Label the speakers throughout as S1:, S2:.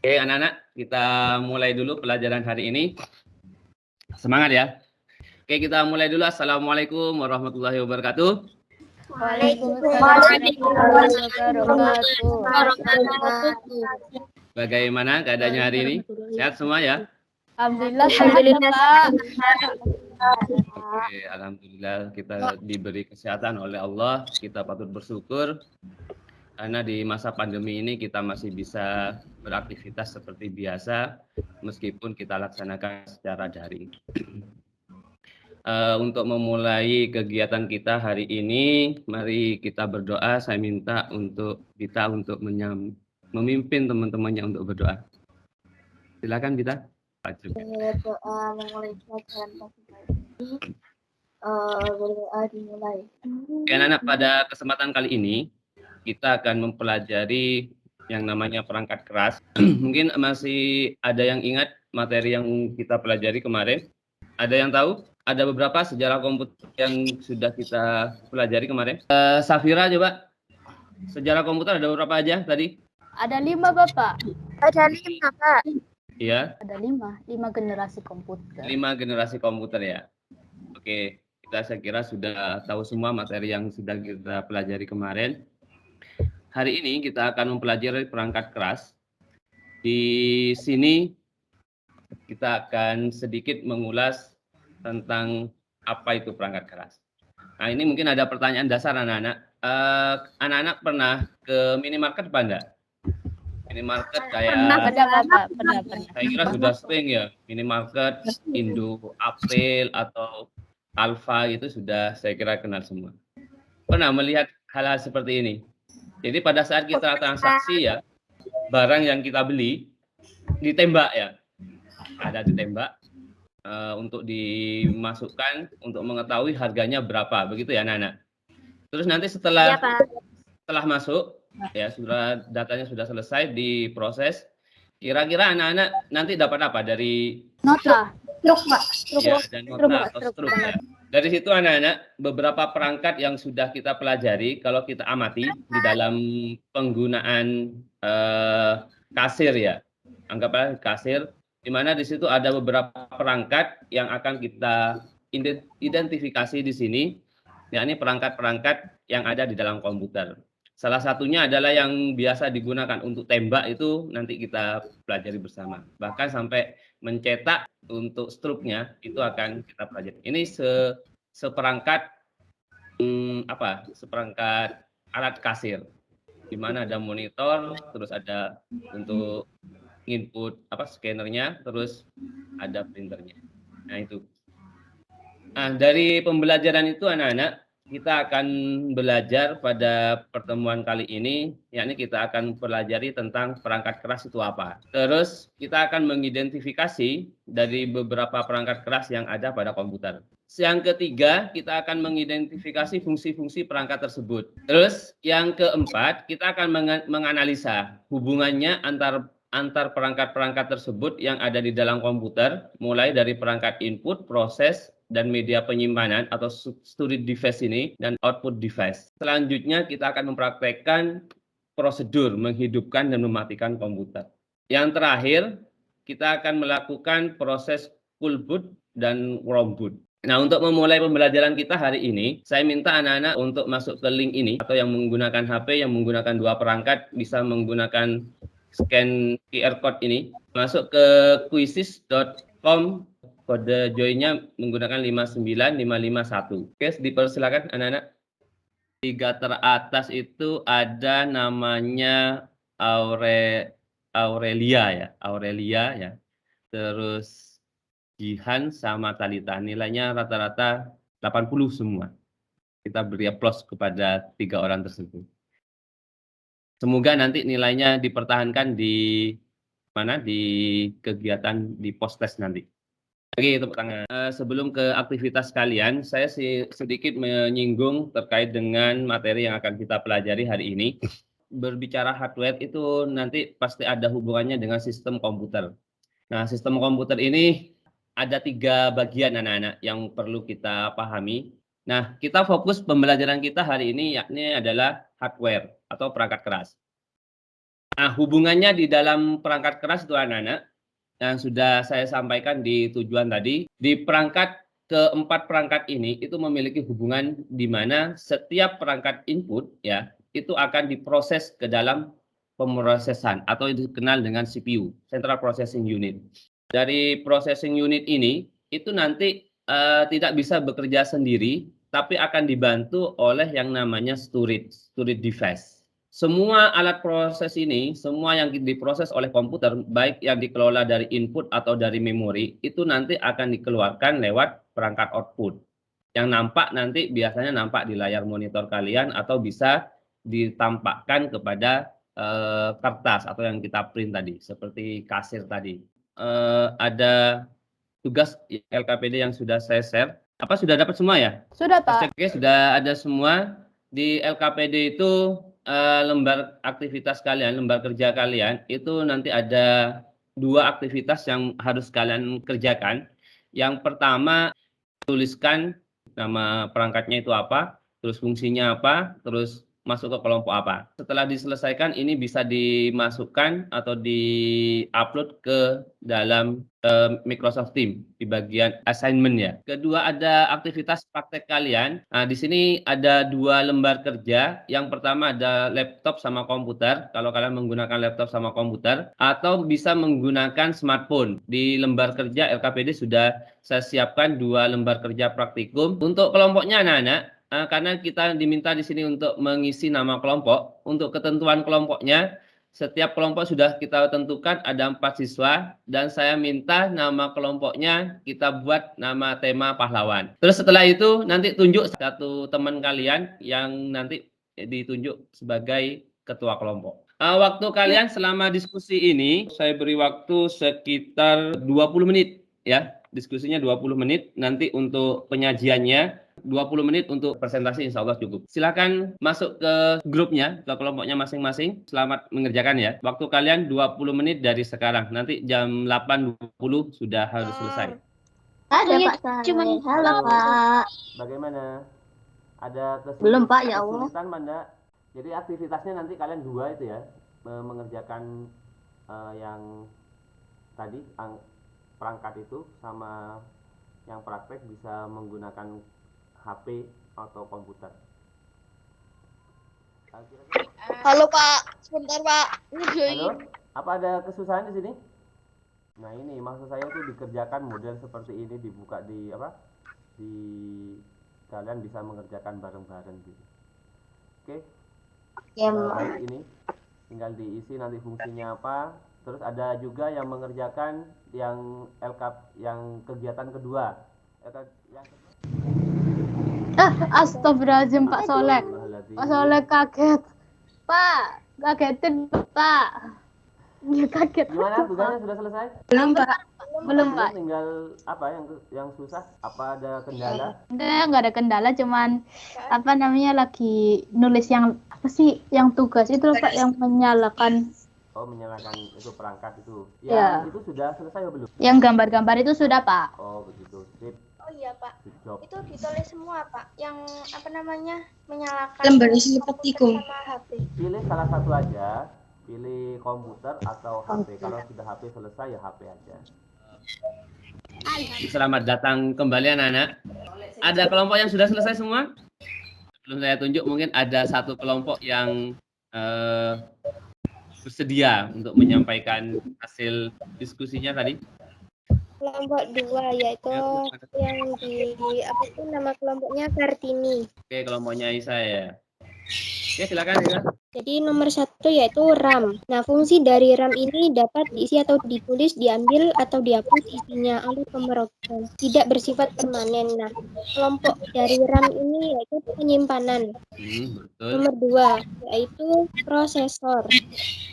S1: Oke, anak-anak, kita mulai dulu pelajaran hari ini. Semangat ya. Oke, kita mulai dulu. Assalamualaikum warahmatullahi wabarakatuh.
S2: Waalaikumsalam warahmatullahi wabarakatuh.
S1: Bagaimana keadaannya hari ini? Sehat semua ya?
S2: Alhamdulillah sehat Bapak.
S1: Oke, alhamdulillah kita diberi kesehatan oleh Allah. Kita patut bersyukur karena di masa pandemi ini kita masih bisa beraktivitas seperti biasa meskipun kita laksanakan secara daring. Untuk memulai kegiatan kita hari ini, mari kita berdoa. Saya minta untuk kita untuk memimpin teman-temannya untuk berdoa. Silakan kita.
S2: Berdoa memulai pelajaran pagi ini. Berdoa dimulai.
S1: Oke, anak-anak, pada kesempatan kali ini kita akan mempelajari yang namanya perangkat keras. Mungkin masih ada yang ingat materi yang kita pelajari kemarin? Ada yang tahu? Ada beberapa sejarah komputer yang sudah kita pelajari kemarin. Safira coba. Sejarah komputer ada berapa aja tadi?
S2: Ada 5 Bapak.
S3: Ada 5 Pak.
S1: Iya.
S2: Ada 5 generasi komputer.
S1: 5 generasi komputer ya. Oke, saya kira sudah tahu semua materi yang sudah kita pelajari kemarin. Hari ini kita akan mempelajari perangkat keras. Di sini kita akan sedikit mengulas tentang apa itu perangkat keras. Nah, ini mungkin ada pertanyaan dasar anak-anak. Anak-anak pernah ke minimarket apa enggak? Minimarket kayak
S2: Pernah.
S1: Saya kira sudah sering ya, minimarket Indo, April atau Alfa itu sudah saya kira kenal semua. Pernah melihat hal-hal seperti ini. Jadi pada saat kita transaksi ya, barang yang kita beli ditembak ya, ada ditembak untuk dimasukkan untuk mengetahui harganya berapa, begitu ya anak-anak. Terus nanti setelah masuk ya, sudah datanya sudah selesai diproses. Kira-kira anak-anak nanti dapat apa dari
S2: Nota.
S3: Truk, Pak.
S1: ya, dan nota atau struk ya. Dari situ anak-anak, beberapa perangkat yang sudah kita pelajari, kalau kita amati di dalam penggunaan kasir ya, anggaplah kasir, di mana di situ ada beberapa perangkat yang akan kita identifikasi di sini, yakni perangkat-perangkat yang ada di dalam komputer. Salah satunya adalah yang biasa digunakan untuk tembak, itu nanti kita pelajari bersama. Bahkan sampai mencetak untuk struknya itu akan kita pelajari. Ini seperangkat seperangkat alat kasir, di mana ada monitor, terus ada untuk input scannernya, terus ada printernya. Nah itu. Nah, dari pembelajaran itu anak-anak, kita akan belajar pada pertemuan kali ini, yakni kita akan pelajari tentang perangkat keras itu apa. Terus kita akan mengidentifikasi dari beberapa perangkat keras yang ada pada komputer. Yang ketiga, kita akan mengidentifikasi fungsi-fungsi perangkat tersebut. Terus yang keempat, kita akan menganalisa hubungannya antar perangkat-perangkat tersebut yang ada di dalam komputer, mulai dari perangkat input, proses, dan media penyimpanan atau storage device ini, dan output device. Selanjutnya kita akan mempraktekkan prosedur menghidupkan dan mematikan komputer. Yang terakhir, kita akan melakukan proses full boot dan ROM boot. Nah, untuk memulai pembelajaran kita hari ini, saya minta anak-anak untuk masuk ke link ini, atau yang menggunakan HP, yang menggunakan 2 perangkat, bisa menggunakan scan QR code ini, masuk ke quizzes.com, kode joinnya menggunakan 59551. Oke, dipersilakan anak-anak. 3 teratas itu ada namanya Aurelia ya. Terus Jihan sama Talita, nilainya rata-rata 80 semua. Kita beri aplaus kepada 3 orang tersebut. Semoga nanti nilainya dipertahankan di kegiatan di post-test nanti. Oke, tepuk tangan. Sebelum ke aktivitas kalian, saya sedikit menyinggung terkait dengan materi yang akan kita pelajari hari ini. Berbicara hardware itu nanti pasti ada hubungannya dengan sistem komputer. Nah, sistem komputer ini ada 3 bagian anak-anak yang perlu kita pahami. Nah, kita fokus pembelajaran kita hari ini yakni adalah hardware atau perangkat keras. Nah, hubungannya di dalam perangkat keras itu anak-anak, yang sudah saya sampaikan di tujuan tadi, di keempat perangkat ini itu memiliki hubungan di mana setiap perangkat input ya, itu akan diproses ke dalam pemrosesan atau dikenal dengan CPU, Central Processing Unit. Dari processing unit ini, itu nanti tidak bisa bekerja sendiri, tapi akan dibantu oleh yang namanya storage device. Semua alat proses ini, semua yang diproses oleh komputer, baik yang dikelola dari input atau dari memori, itu nanti akan dikeluarkan lewat perangkat output. Yang nampak nanti biasanya nampak di layar monitor kalian atau bisa ditampakkan kepada kertas atau yang kita print tadi, seperti kasir tadi. Ada tugas LKPD yang sudah saya share. Apa sudah dapat semua ya?
S2: Sudah, Pak.
S1: Oke, sudah ada semua. Di LKPD itu lembar aktivitas kalian, lembar kerja kalian, itu nanti ada 2 aktivitas yang harus kalian kerjakan. Yang pertama, tuliskan nama perangkatnya itu apa, terus fungsinya apa, terus masuk ke kelompok apa. Setelah diselesaikan ini bisa dimasukkan atau di-upload ke dalam Microsoft Teams di bagian assignment ya. Kedua ada aktivitas praktek kalian. Nah, di sini ada 2 lembar kerja. Yang pertama ada laptop sama komputer. Kalau kalian menggunakan laptop sama komputer atau bisa menggunakan smartphone. Di lembar kerja LKPD sudah saya siapkan 2 lembar kerja praktikum. Untuk kelompoknya anak-anak, karena kita diminta di sini untuk mengisi nama kelompok, untuk ketentuan kelompoknya, setiap kelompok sudah kita tentukan ada 4 siswa, dan saya minta nama kelompoknya kita buat nama tema pahlawan. Terus setelah itu nanti tunjuk satu teman kalian yang nanti ditunjuk sebagai ketua kelompok. Waktu kalian selama diskusi ini, saya beri waktu sekitar 20 menit ya. Diskusinya 20 menit, nanti untuk penyajiannya 20 menit untuk presentasi insya Allah cukup. Silakan masuk ke grupnya, ke kelompoknya masing-masing. Selamat mengerjakan ya. Waktu kalian 20 menit dari sekarang. Nanti jam 8.20 sudah harus selesai.
S2: Ada, Pak. Halo, Pak.
S1: Bagaimana? Ada
S2: Belum, Pak, ya Allah.
S1: kesulitan mana? Jadi aktivitasnya nanti kalian 2 itu ya, mengerjakan yang tadi perangkat itu sama yang praktek bisa menggunakan HP atau komputer.
S2: Halo, Pak. Sebentar, Pak.
S1: Halo, apa ada kesusahan di sini? Nah ini maksud saya itu dikerjakan model seperti ini, dibuka di apa? Di kalian bisa mengerjakan bareng-bareng gitu. Oke? Baik ini tinggal diisi nanti fungsinya apa. Terus ada juga yang mengerjakan yang yang kegiatan kedua.
S2: Astagfirullahaladzim, Pak Soleh. Pak Soleh kaget. Pak, kagetin, Pak. Ya kaget.
S1: Gimana tugasnya sudah selesai?
S2: Belum, Pak. Belum, Pak.
S1: Tinggal apa yang susah? Apa ada kendala?
S2: Enggak ada kendala, cuman apa namanya lagi nulis yang apa sih yang tugas itu loh, Pak, yang menyalakan.
S1: Oh, menyalakan itu perangkat itu.
S2: Ya.
S1: Itu sudah selesai belum?
S2: Yang gambar-gambar itu sudah, Pak.
S1: Oh, begitu. Sip.
S3: Oh iya, Pak.
S1: Good job.
S3: Itu ditulis semua, Pak. Yang apa namanya? Menyalakan
S4: Lembar isi petikum.
S3: sama HP.
S1: Pilih salah satu aja. Pilih komputer atau HP. Kalau sudah HP selesai ya HP aja. Selamat datang kembali anak-anak. Ada kelompok yang sudah selesai semua? Sebelum saya tunjuk mungkin ada satu kelompok yang bersedia untuk menyampaikan hasil diskusinya tadi.
S3: Kelompok 2 yaitu yang di apa itu nama kelompoknya Kartini.
S1: Oke, kelompoknya Isa ya. Oke, silakan Isa.
S3: Jadi nomor 1 yaitu RAM. Nah, fungsi dari RAM ini dapat diisi atau ditulis, diambil atau dihapus isinya oleh pemrogram. Tidak bersifat permanen. Nah, kelompok dari RAM ini yaitu penyimpanan.
S1: Betul.
S3: Nomor 2 yaitu prosesor.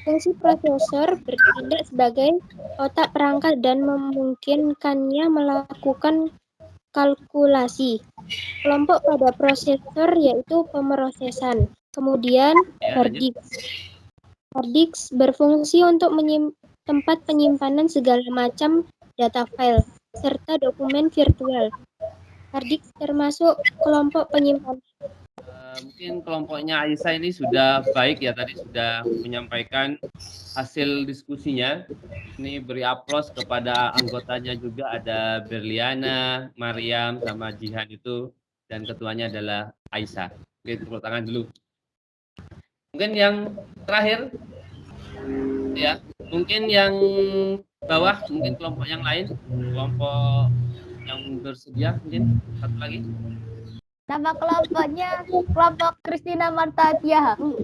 S3: Fungsi prosesor bertindak sebagai otak perangkat dan memungkinkannya melakukan kalkulasi. Kelompok pada prosesor yaitu pemrosesan. Kemudian hard disk. Hard disk berfungsi untuk tempat penyimpanan segala macam data file serta dokumen virtual. Hard disk termasuk kelompok penyimpanan.
S1: Mungkin kelompoknya Aisyah ini sudah baik ya, tadi sudah menyampaikan hasil diskusinya. Ini beri aplaus kepada anggotanya juga, ada Berliana, Mariam, sama Jihan itu, dan ketuanya adalah Aisyah. Oke, tepuk tangan dulu. Mungkin yang terakhir, ya, mungkin yang bawah, mungkin kelompok yang lain, kelompok yang bersedia, mungkin satu lagi.
S2: Nama kelompoknya kelompok Christina Marta Tiahahu.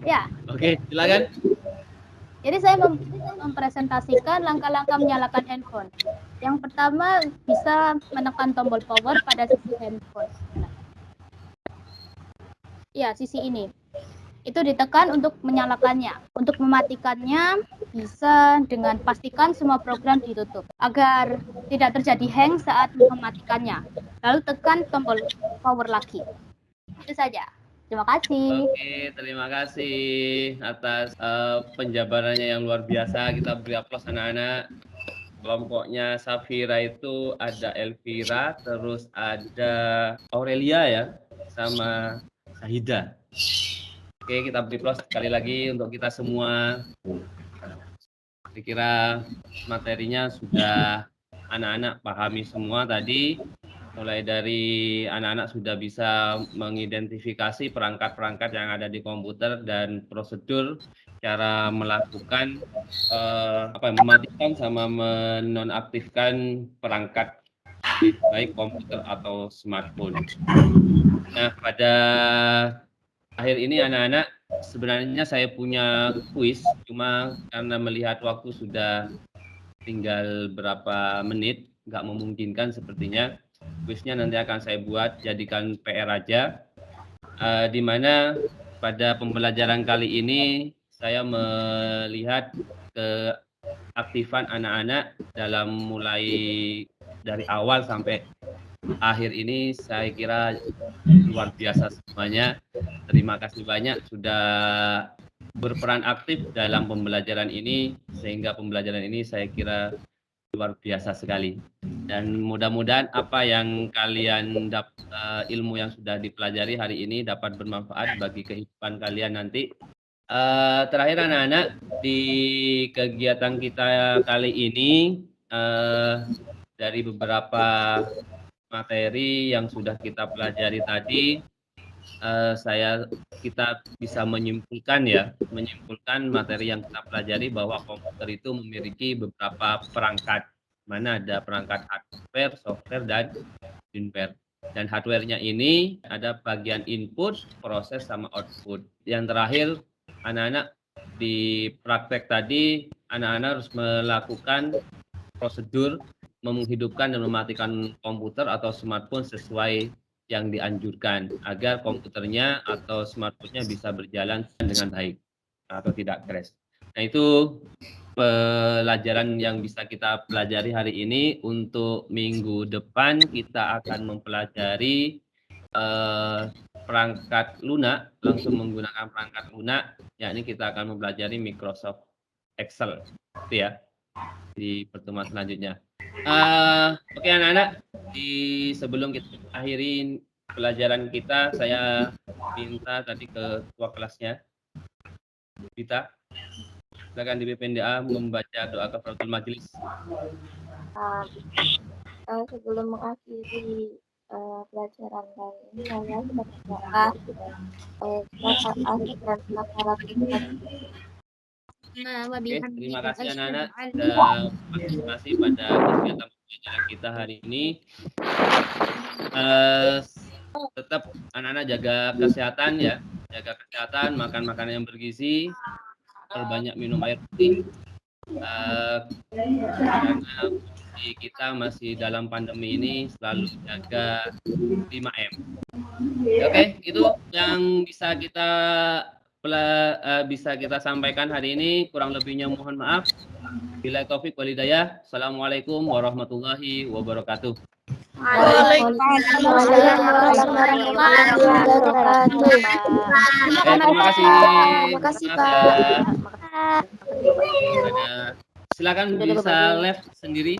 S2: Ya,
S1: Oke, silakan.
S2: jadi saya mempresentasikan langkah-langkah menyalakan handphone. Yang pertama, bisa menekan tombol power pada sisi handphone. Ya, sisi ini. Itu ditekan untuk menyalakannya. Untuk mematikannya, bisa dengan pastikan semua program ditutup agar tidak terjadi hang saat mematikannya. Lalu tekan tombol power lagi. Itu saja. Terima kasih.
S1: Oke, terima kasih atas penjabarannya yang luar biasa. Kita beri aplaus anak-anak. Kelompoknya Safira itu ada Elvira, terus ada Aurelia ya, sama Sahida. Oke, kita beri aplaus sekali lagi untuk kita semua. Saya kira materinya sudah anak-anak pahami semua tadi. Mulai dari anak-anak sudah bisa mengidentifikasi perangkat-perangkat yang ada di komputer dan prosedur cara melakukan mematikan sama menonaktifkan perangkat baik komputer atau smartphone. Nah, pada akhir ini anak-anak sebenarnya saya punya kuis, cuma karena melihat waktu sudah tinggal berapa menit, nggak memungkinkan sepertinya. Kuisnya nanti akan saya buat jadikan PR aja, di mana pada pembelajaran kali ini saya melihat keaktifan anak-anak dalam mulai dari awal sampai akhir ini saya kira luar biasa semuanya. Terima kasih banyak sudah berperan aktif dalam pembelajaran ini, sehingga pembelajaran ini saya kira luar biasa sekali. Dan mudah-mudahan apa yang kalian ilmu yang sudah dipelajari hari ini dapat bermanfaat bagi kehidupan kalian nanti. Terakhir anak-anak, di kegiatan kita kali ini dari beberapa materi yang sudah kita pelajari tadi, kita bisa menyimpulkan materi yang kita pelajari bahwa komputer itu memiliki beberapa perangkat, mana ada perangkat hardware, software, dan firmware. Dan hardware-nya ini ada bagian input, proses, sama output. Yang terakhir, anak-anak di praktek tadi, anak-anak harus melakukan prosedur menghidupkan dan mematikan komputer atau smartphone sesuai yang dianjurkan agar komputernya atau smartphone-nya bisa berjalan dengan baik atau tidak crash. Nah, itu pelajaran yang bisa kita pelajari hari ini. Untuk minggu depan kita akan mempelajari perangkat lunak, langsung menggunakan perangkat lunak, yakni kita akan mempelajari Microsoft Excel, itu ya, di pertemuan selanjutnya. Oke anak-anak, sebelum kita akhiri pelajaran kita, saya minta tadi ke ketua kelasnya, Vita, silakan di BPNDA membaca doa kafaratul majelis.
S4: Sebelum mengakhiri pelajaran kali ini, saya kita berdoa akhir dan kafaratul majelis.
S1: Oke, terima kasih anak-anak sudah partisipasi pada kegiatan pembelajaran kita hari ini. Tetap anak-anak jaga kesehatan ya, makan makanan yang bergizi, perbanyak minum air putih, karena kita masih dalam pandemi ini, selalu jaga 5M. Oke, itu yang bisa kita sampaikan hari ini. Kurang lebihnya mohon maaf. Bila taufik wal hidayah. Assalamualaikum warahmatullahi wabarakatuh.
S4: Waalaikumsalam warahmatullahi wabarakatuh.
S1: Terima kasih.
S4: Terima kasih, Pak.
S1: Silakan bisa live sendiri.